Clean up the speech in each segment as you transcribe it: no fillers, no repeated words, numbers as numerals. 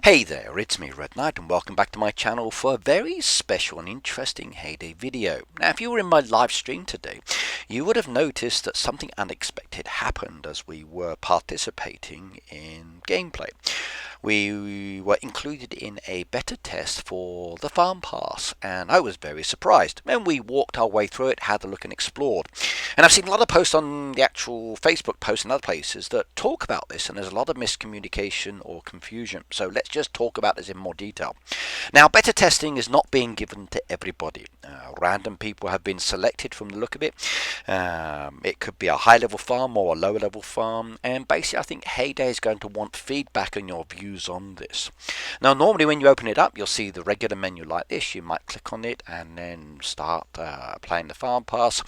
Hey there, it's me Red Knight and welcome back to my channel for a very special and interesting Heyday video. Now if you were in my live stream today, you would have noticed that something unexpected happened as we were participating in gameplay. We were included in a beta test for the farm pass and I was very surprised. And we walked our way through it, had a look and explored. And I've seen a lot of posts on the actual Facebook posts and other places that talk about this, and there's a lot of miscommunication or confusion. So let's just talk about this in more detail. Now, beta testing is not being given to everybody. Random people have been selected from the look of it. It could be a high level farm or a lower level farm, and basically I think Heyday is going to want feedback on your views on this. Now normally when you open it up you'll see the regular menu like this. You might click on it and then start playing the farm pass.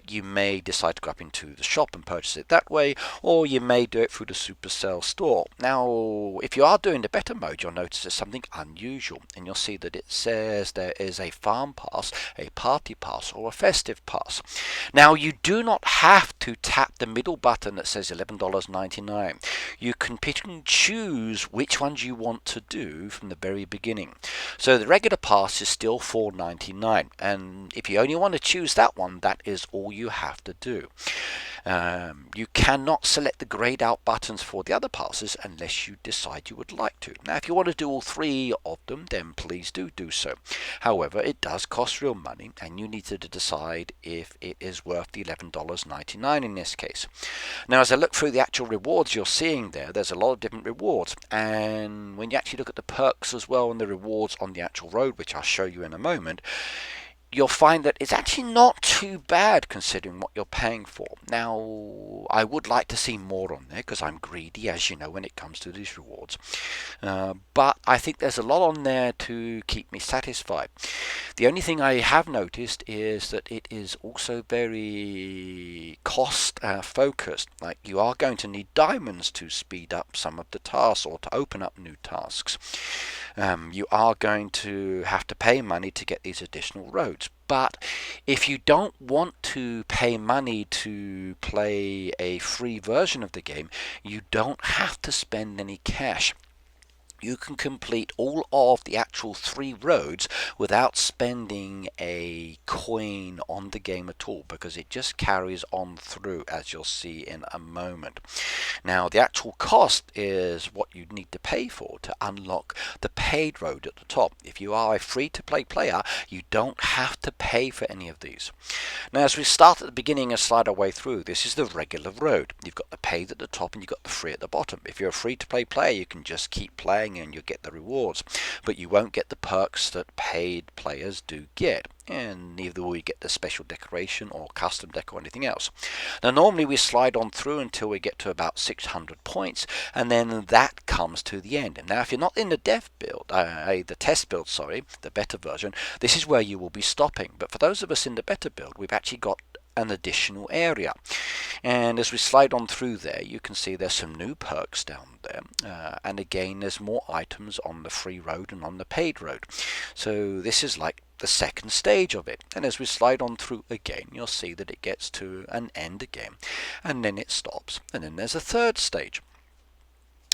You may decide to go up into the shop and purchase it that way, or you may do it through the Supercell store. Now if you are doing the beta mode, you'll notice there's something unusual, and you'll see that it says there is a farm pass, a party pass, or a festive pass. Now you do not have to tap the middle button that says $11.99. You can pick and choose which ones you want to do from the very beginning. So the regular pass is still $4.99, and if you only want to choose that one, that is all you have to do. You cannot select the grayed out buttons for the other passes unless you decide you would like to. Now if you want to do all three of them, then please do so. However, it does cost real money and you need to decide if it is worth the $11.99 in this case. Now as I look through the actual rewards you're seeing there's a lot of different rewards, and when you actually look at the perks as well and the rewards on the actual road, which I'll show you in a moment, you'll find that it's actually not too bad considering what you're paying for. Now, I would like to see more on there because I'm greedy, as you know, when it comes to these rewards. But I think there's a lot on there to keep me satisfied. The only thing I have noticed is that it is also very cost focused. Like you are going to need diamonds to speed up some of the tasks or to open up new tasks. You are going to have to pay money to get these additional roads. But if you don't want to pay money to play a free version of the game, you don't have to spend any cash. You can complete all of the actual 3 roads without spending a coin on the game at all, because it just carries on through, as you'll see in a moment. Now the actual cost is what you need to pay for to unlock the paid road at the top. If you are a free-to-play player, you don't have to pay for any of these. Now as we start at the beginning and slide our way through, this is the regular road. You've got the paid at the top and you've got the free at the bottom. If you're a free-to-play player, you can just keep playing and you'll get the rewards, but you won't get the perks that paid players do get, and neither will you get the special decoration or custom deck or anything else. Now normally we slide on through until we get to about 600 points, and then that comes to the end. And now if you're not in the dev build, the test build, sorry, the beta version, this is where you will be stopping. But for those of us in the beta build, we've actually got an additional area, and as we slide on through there you can see there's some new perks down there, and again there's more items on the free road and on the paid road. So this is like the second stage of it, and as we slide on through again you'll see that it gets to an end again and then it stops, and then there's a third stage.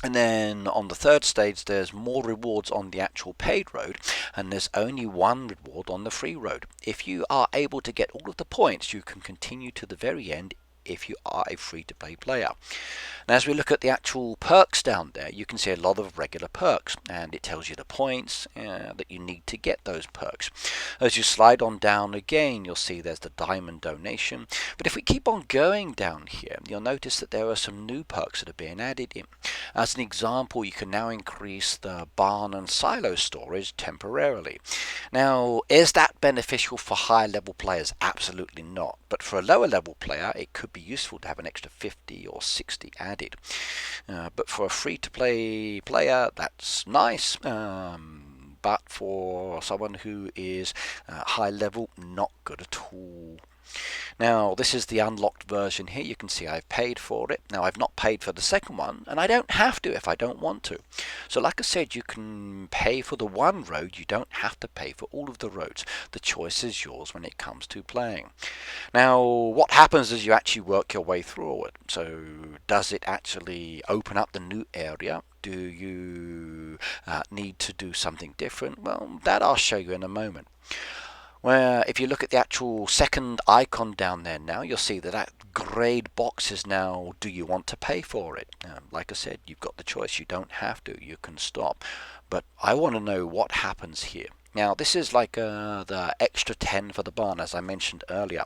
And then on the third stage there's more rewards on the actual paid road, and there's only one reward on the free road. If you are able to get all of the points, you can continue to the very end if you are a free-to-play player. Now as we look at the actual perks down there, you can see a lot of regular perks, and it tells you the points that you need to get those perks. As you slide on down again, you'll see there's the diamond donation, but if we keep on going down here, you'll notice that there are some new perks that are being added in. As an example, you can now increase the barn and silo storage temporarily. Now, is that beneficial for high level players? Absolutely not, but for a lower level player it could be useful to have an extra 50 or 60 added. But for a free-to-play player, that's nice. But for someone who is high level, not good at all. Now this is the unlocked version here. You can see I've paid for it. Now I've not paid for the second one, and I don't have to if I don't want to. So like I said, you can pay for the one road, you don't have to pay for all of the roads. The choice is yours when it comes to playing. Now what happens as you actually work your way through it? So does it actually open up the new area? Do you need to do something different? Well, that I'll show you in a moment. Where if you look at the actual second icon down there now, you'll see that that grayed box is now, do you want to pay for it? Like I said, you've got the choice. You don't have to. You can stop. But I want to know what happens here. Now, this is like the extra 10 for the barn, as I mentioned earlier.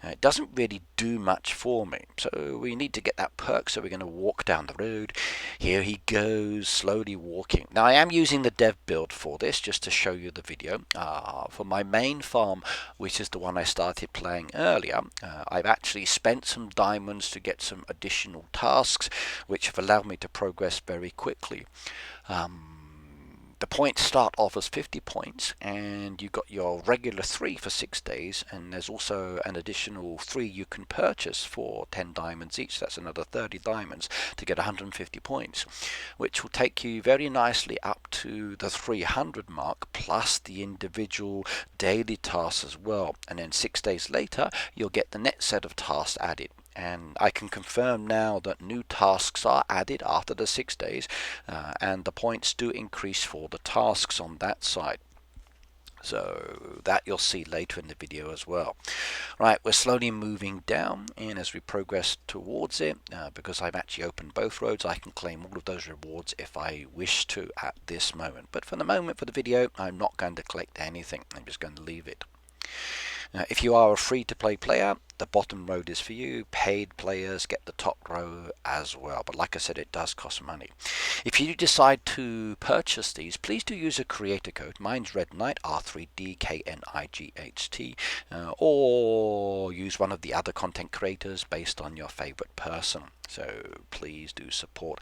It doesn't really do much for me. So we need to get that perk, so we're going to walk down the road. Here he goes, slowly walking. Now, I am using the dev build for this, just to show you the video. For my main farm, which is the one I started playing earlier, I've actually spent some diamonds to get some additional tasks, which have allowed me to progress very quickly. The points start off as 50 points, and you've got your regular 3 for 6 days, and there's also an additional 3 you can purchase for 10 diamonds each. That's another 30 diamonds to get 150 points, which will take you very nicely up to the 300 mark, plus the individual daily tasks as well. And then 6 days later, you'll get the next set of tasks added. And I can confirm now that new tasks are added after the 6 days, and the points do increase for the tasks on that side. So that you'll see later in the video as well. Right, we're slowly moving down, and as we progress towards it, because I've actually opened both roads, I can claim all of those rewards if I wish to at this moment. But for the moment, for the video, I'm not going to collect anything. I'm just going to leave it. If you are a free-to-play player, the bottom road is for you. Paid players get the top row as well. But like I said, it does cost money. If you decide to purchase these, please do use a creator code. Mine's Red Knight, R3DKNIGHTs, or use one of the other content creators based on your favorite person. So please do support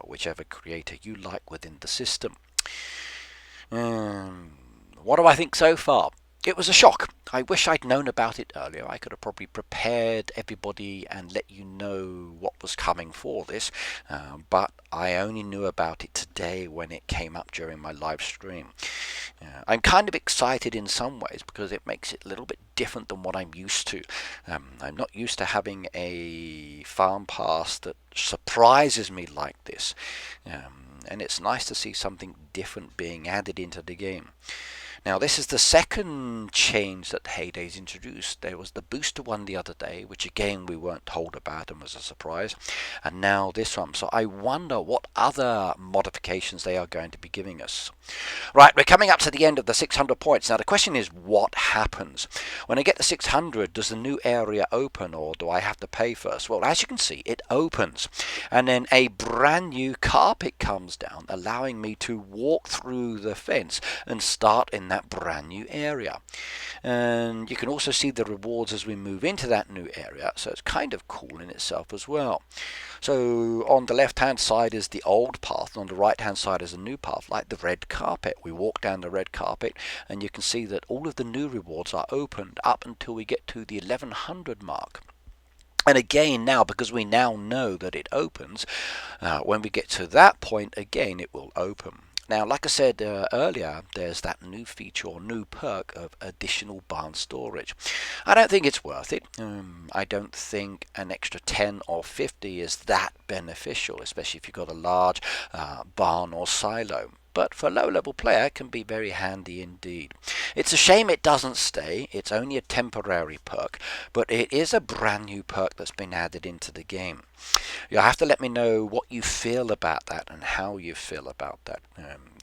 whichever creator you like within the system. What do I think so far? It was a shock. I wish I'd known about it earlier. I could have probably prepared everybody and let you know what was coming for this, but I only knew about it today when it came up during my live stream. I'm kind of excited in some ways because it makes it a little bit different than what I'm used to. I'm not used to having a farm pass that surprises me like this, and it's nice to see something different being added into the game. Now, this is the second change that Heyday's introduced. There was the booster one the other day, which again we weren't told about and was a surprise. And now this one. So I wonder what other modifications they are going to be giving us. Right, we're coming up to the end of the 600 points. Now, the question is, what happens? When I get to 600, does the new area open, or do I have to pay first? Well, as you can see, it opens. And then a brand new carpet comes down, allowing me to walk through the fence and start in that brand new area. And you can also see the rewards as we move into that new area, so it's kind of cool in itself as well. So on the left hand side is the old path, and on the right hand side is a new path, like the red carpet. We walk down the red carpet and you can see that all of the new rewards are opened up until we get to the 1100 mark. And again, now, because we now know that it opens, when we get to that point, again, it will open. Now, like I said earlier, there's that new feature or new perk of additional barn storage. I don't think it's worth it. I don't think an extra 10 or 50 is that beneficial, especially if you've got a large barn or silo. But for a low-level player, it can be very handy indeed. It's a shame it doesn't stay. It's only a temporary perk, but it is a brand new perk that's been added into the game. You'll have to let me know what you feel about that and how you feel about that,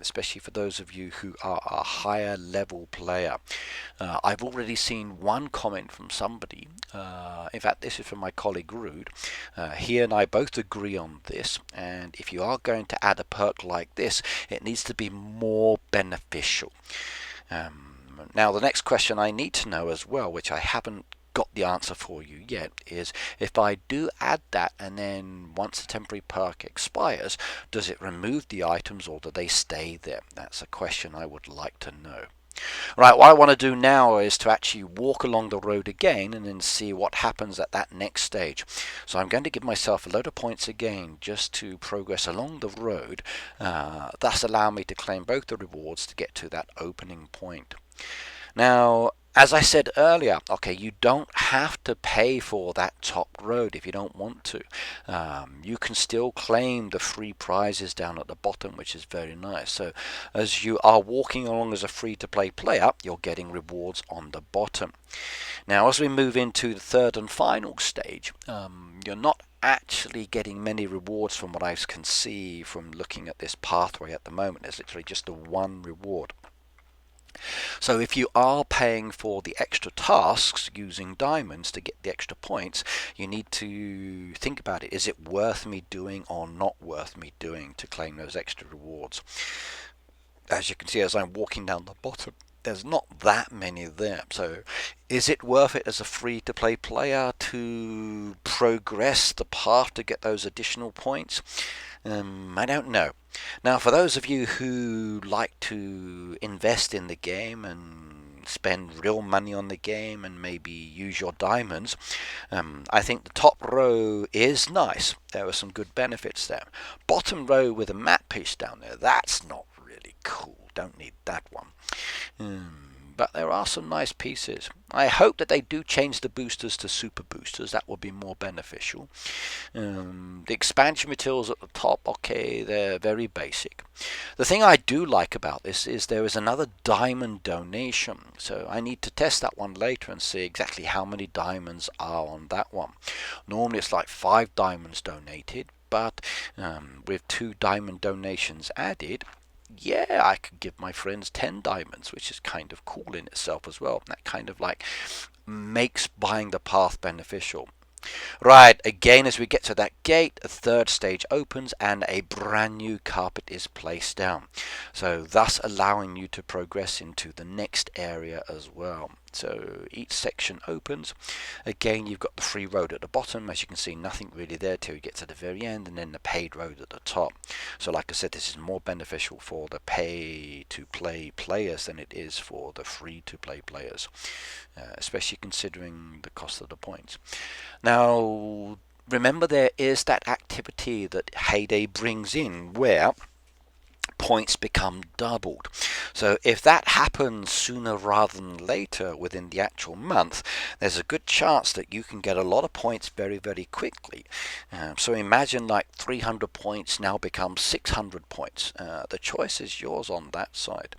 especially for those of you who are a higher level player. I've already seen one comment from somebody. In fact, this is from my colleague Rude. He and I both agree on this, and if you are going to add a perk like this, it needs to be more beneficial. Now, the next question I need to know as well, which I haven't got the answer for you yet, is if I do add that and then once the temporary perk expires, does it remove the items or do they stay there? That's a question I would like to know. Right, what I want to do now is to actually walk along the road again and then see what happens at that next stage. So I'm going to give myself a load of points again just to progress along the road, thus allow me to claim both the rewards to get to that opening point. Now, As I said earlier, okay, you don't have to pay for that top road if you don't want to. You can still claim the free prizes down at the bottom, which is very nice. So as you are walking along as a free-to-play player, you're getting rewards on the bottom. Now, as we move into the third and final stage, you're not actually getting many rewards from what I can see from looking at this pathway at the moment. There's literally just the one reward. So if you are paying for the extra tasks using diamonds to get the extra points, you need to think about it. Is it worth me doing or not worth me doing to claim those extra rewards? As you can see, as I'm walking down the bottom, there's not that many there. So is it worth it as a free-to-play player to progress the path to get those additional points? I don't know. Now, for those of you who like to invest in the game and spend real money on the game and maybe use your diamonds, I think the top row is nice. There are some good benefits there. Bottom row with a map piece down there, that's not really cool. Don't need that one. But there are some nice pieces. I hope that they do change the boosters to super boosters. That will be more beneficial. The expansion materials at the top, okay, they're very basic. The thing I do like about this is there is another diamond donation. So I need to test that one later and see exactly how many diamonds are on that one. Normally it's like 5 diamonds donated, but with 2 diamond donations added, yeah, I could give my friends 10 diamonds, which is kind of cool in itself as well. That kind of like makes buying the path beneficial. Right, again, as we get to that gate, a third stage opens and a brand new carpet is placed down. So thus allowing you to progress into the next area as well. So each section opens. Again, you've got the free road at the bottom. As you can see, nothing really there till you get to the very end, and then the paid road at the top. So like I said, this is more beneficial for the pay-to-play players than it is for the free-to-play players, especially considering the cost of the points. Now, remember, there is that activity that Heyday brings in where points become doubled. So if that happens sooner rather than later within the actual month, there's a good chance that you can get a lot of points very, very quickly. So imagine like 300 points now becomes 600 points. The choice is yours on that side.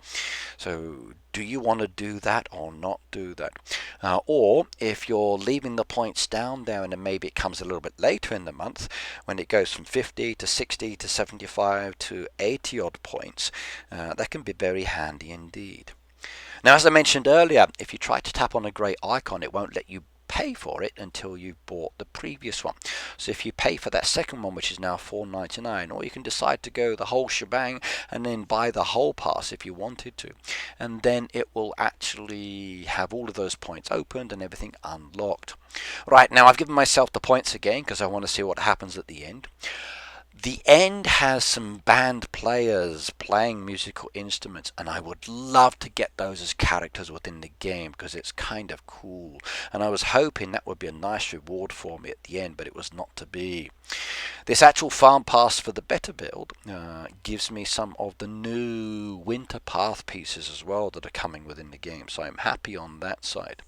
So do you want to do that or not do that? Or if you're leaving the points down there and then maybe it comes a little bit later in the month when it goes from 50 to 60 to 75 to 80 odd points, that can be very handy indeed. Now, as I mentioned earlier, if you try to tap on a grey icon, it won't let you pay for it until you've bought the previous one. So if you pay for that second one, which is now $4.99, or you can decide to go the whole shebang and then buy the whole pass if you wanted to, and then it will actually have all of those points opened and everything unlocked. Right, now I've given myself the points again because I want to see what happens at the end. The end has some band players playing musical instruments, and I would love to get those as characters within the game because it's kind of cool. And I was hoping that would be a nice reward for me at the end, but it was not to be. This actual farm pass for the better build gives me some of the new winter path pieces as well that are coming within the game, so I'm happy on that side.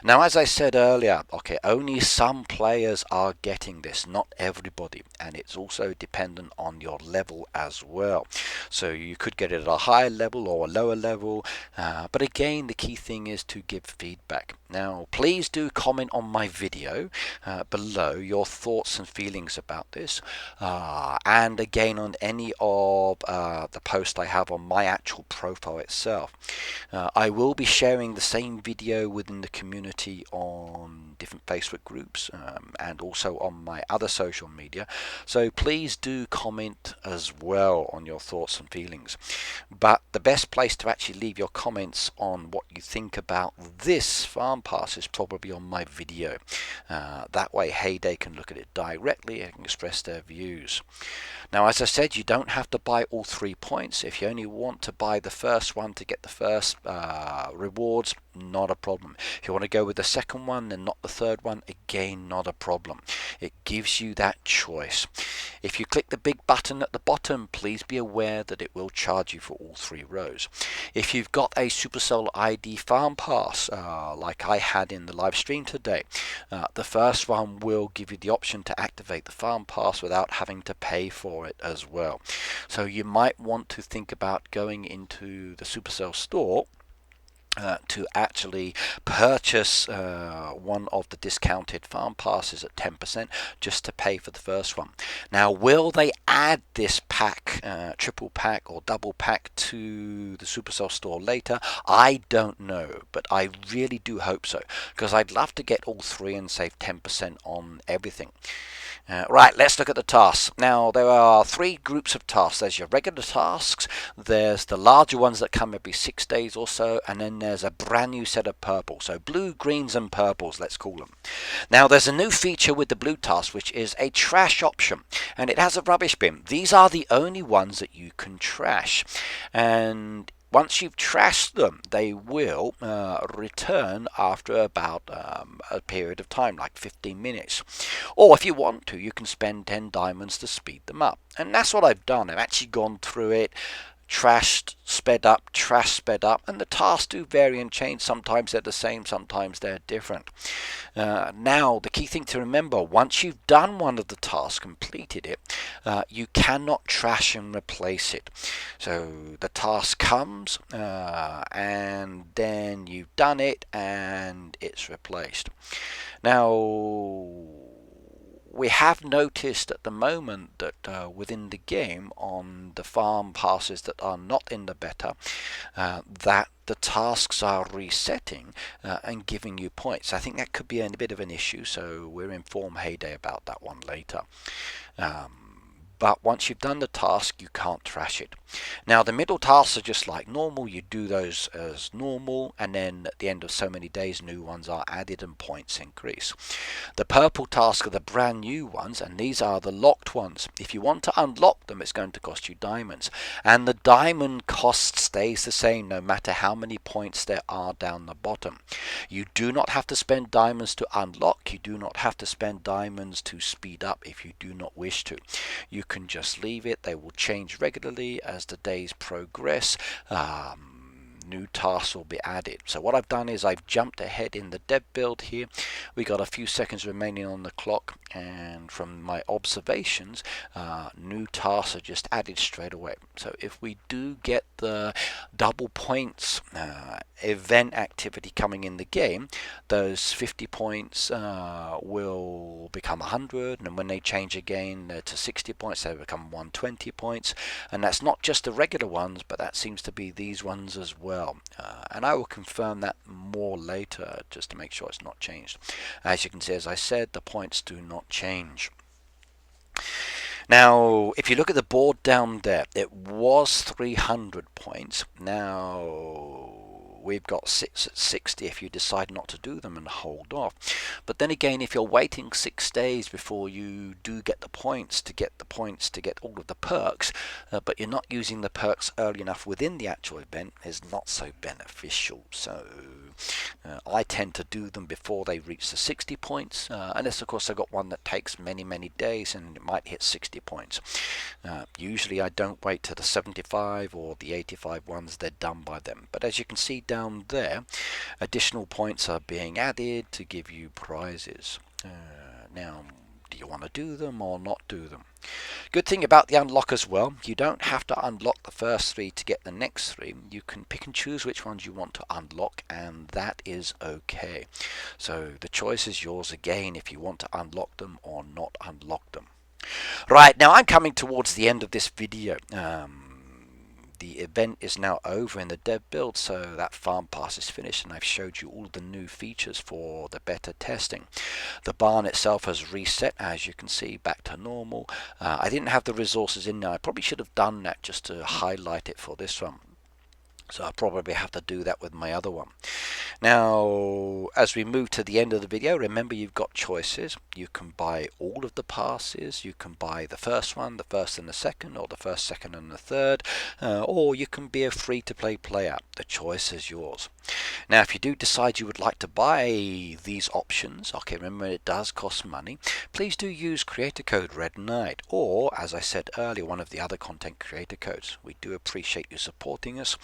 Now, as I said earlier, okay, only some players are getting this, not everybody, and it's also dependent on your level as well. So you could get it at a higher level or a lower level, but again, the key thing is to give feedback. Now, please do comment on my video below your thoughts and feelings about this, and again on any of the posts I have on my actual profile itself. I will be sharing the same video within the community on different Facebook groups and also on my other social media, so please do comment as well on your thoughts and feelings. But the best place to actually leave your comments on what you think about this farm pass is probably on my video. That way Heyday can look at it directly and express their views. Now, as I said, you don't have to buy all 3 points. If you only want to buy the first one to get the first rewards, not a problem. If you want to go with the second one and not the third one, again, not a problem. It gives you that choice. If you click the big button at the bottom, please be aware that it will charge you for all 3 rows. If you've got a Supercell ID farm pass, like I had in the live stream today, the first one will give you the option to activate the farm pass without having to pay for it as well. So you might want to think about going into the Supercell store to actually purchase one of the discounted farm passes at 10% just to pay for the first one. Now, will they add this pack, triple pack or double pack, to the Supercell store later? I don't know, but I really do hope so, because I'd love to get all 3 and save 10% on everything. Right, let's look at the tasks. Now, there are 3 groups of tasks. There's your regular tasks, there's the larger ones that come every 6 days or so, and then there's a brand new set of purple. So blue, greens, and purples, let's call them. Now, there's a new feature with the blue task, which is a trash option, and it has a rubbish bin. These are the only ones that you can trash, and once you've trashed them, they will return after about a period of time, like 15 minutes. Or if you want to, you can spend 10 diamonds to speed them up. And that's what I've done. I've actually gone through it, trashed, sped up, trash, sped up, and the tasks do vary and change. Sometimes they're the same, sometimes they're different. Now, the key thing to remember, once you've done one of the tasks, completed it, you cannot trash and replace it. So the task comes, and then you've done it, and it's replaced. Now, we have noticed at the moment that within the game, on the farm passes that are not in the beta, that the tasks are resetting and giving you points. I think that could be a bit of an issue, so we'll inform Heyday about that one later. But once you've done the task, you can't trash it. Now, the middle tasks are just like normal. You do those as normal, and then at the end of so many days, new ones are added and points increase. The purple tasks are the brand new ones, and these are the locked ones. If you want to unlock them, it's going to cost you diamonds. And the diamond cost stays the same no matter how many points there are down the bottom. You do not have to spend diamonds to unlock. You do not have to spend diamonds to speed up if you do not wish to. You can just leave it. They will change regularly as the days progress. New tasks will be added. So what I've done is I've jumped ahead in the dev build here. We got a few seconds remaining on the clock, and from my observations, new tasks are just added straight away. So if we do get the double points event activity coming in the game, those 50 points will become 100, and when they change again to 60 points, they become 120 points. And that's not just the regular ones, but that seems to be these ones as well. And I will confirm that more later just to make sure it's not changed. As you can see, as I said, the points do not change. Now, if you look at the board down there, it was 300 points. Now, we've got 6 at 60 if you decide not to do them and hold off. But then again, if you're waiting 6 days before you do get the points to get all of the perks, but you're not using the perks early enough within the actual event, is not so beneficial. So I tend to do them before they reach the 60 points, unless of course I've got one that takes many days and it might hit 60 points. Usually I don't wait to the 75 or the 85 ones, they're done by them. But as you can see down there, additional points are being added to give you prizes. Now, do you want to do them or not do them? Good thing about the unlock as well, you don't have to unlock the first 3 to get the next 3. You can pick and choose which ones you want to unlock, and that is okay. So the choice is yours again if you want to unlock them or not unlock them. Right, now I'm coming towards the end of this video. The event is now over in the dev build, so that farm pass is finished, and I've showed you all the new features for the beta testing. The barn itself has reset, as you can see, back to normal. I didn't have the resources in there. I probably should have done that just to highlight it for this one. So I'll probably have to do that with my other one. Now, as we move to the end of the video, remember you've got choices. You can buy all of the passes. You can buy the first one, the first and the second, or the first, second and the third, or you can be a free-to-play player. The choice is yours. Now, if you do decide you would like to buy these options, okay, remember it does cost money, please do use creator code REDKNIGHT, or as I said earlier, one of the other content creator codes. We do appreciate you supporting us,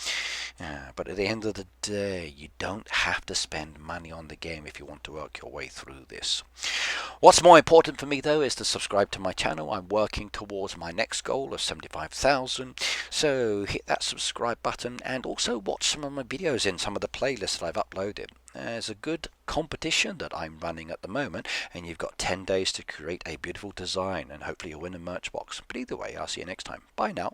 but at the end of the day, you don't have to spend money on the game if you want to work your way through this. What's more important for me though is to subscribe to my channel. I'm working towards my next goal of 75,000, so hit that subscribe button and also watch some of my videos in some of the playlists that I've uploaded. There's a good competition that I'm running at the moment, and you've got 10 days to create a beautiful design, and hopefully you'll win a merch box. But either way, I'll see you next time. Bye now.